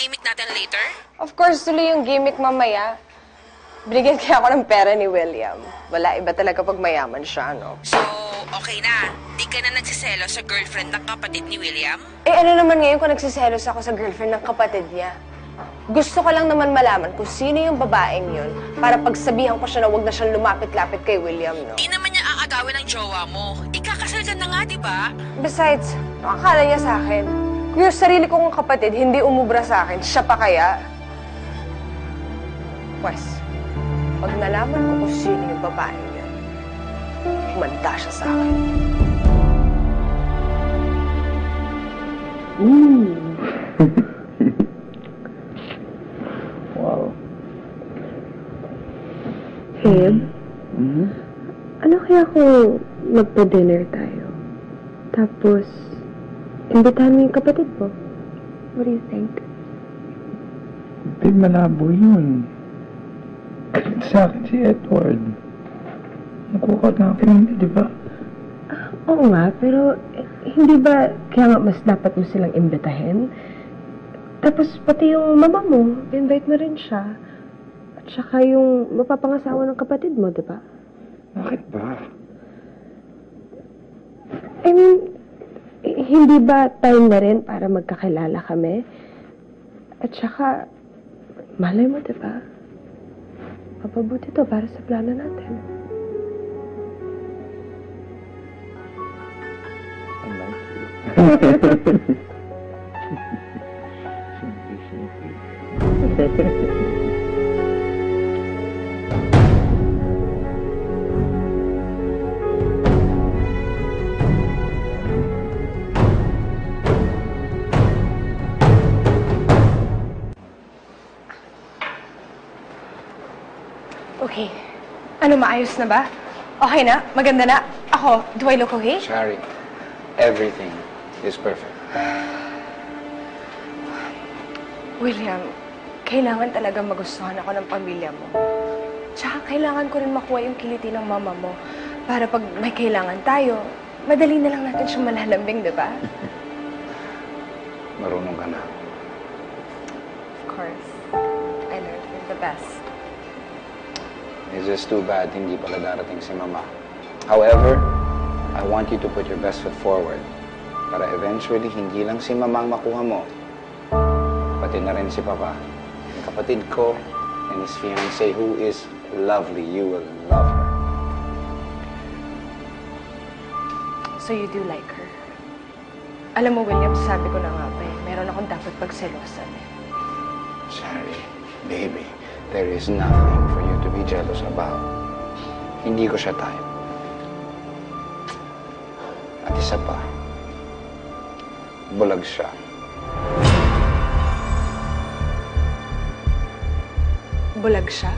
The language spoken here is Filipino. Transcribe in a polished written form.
gimmick natin later? Of course, tuloy yung gimmick mamaya. Binigyan kaya ako ng pera ni William. Wala, iba talaga pag mayaman siya, no? So, okay na. Di ka na nagsiselo sa girlfriend ng kapatid ni William? Eh, ano naman ngayon kung nagsiselos ako sa girlfriend ng kapatid niya? Gusto ko lang naman malaman kung sino yung babaeng yun para pagsabihan ko siya na huwag na siyang lumapit-lapit kay William, no? Di naman niya aagawin ng jowa mo. Ikakasal ka na nga, di ba? Besides, akala niya sa akin, kung yung sarili kong kapatid hindi umubra sa akin, siya pa kaya? Pues, pag nalaman ko kung sino yung babaeng yun, humanda siya sa akin. Wow. Babe, ano kaya kung magpa-dinner tayo? Tapos, imbitahan mo yung kapatid mo. What do you think? Di malabo yun. Galit sa akin si Edward. Nakuha na akin, di ba? Oo nga, pero hindi ba kaya nga mas dapat mo silang imbitahin? Tapos pati yung mama mo, invite mo rin siya. At saka yung mapapangasawa ng kapatid mo, di ba? Bakit ba? I mean, hindi ba time na rin para magkakilala kami? At saka, malay mo, di ba? Mapabuti to para sa plano natin. I like you. Okay. Ano, maayos na ba? Okay na? Maganda na? Ako, do I look okay? Shari, everything is perfect. William, kailangan talaga magustuhan ako ng pamilya mo. Tsaka kailangan ko rin makuha yung kiliti ng mama mo para pag may kailangan tayo, madali na lang natin siyang malalambing, di ba? Marunong ka na. Of course. I learned from the best. It's just too bad hindi pala darating si Mama. However, I want you to put your best foot forward para eventually hindi lang si Mama ang makuha mo, pati na rin si Papa, yung kapatid ko, and his fiancée who is lovely. You will love her. So you do like her? Alam mo, William, sabi ko na nga ba meron akong dapat pagselosan eh. Shari, baby, there is nothing for you to be jealous about. Hindi ko siya type. At isa pa, bulag siya. Bulag siya?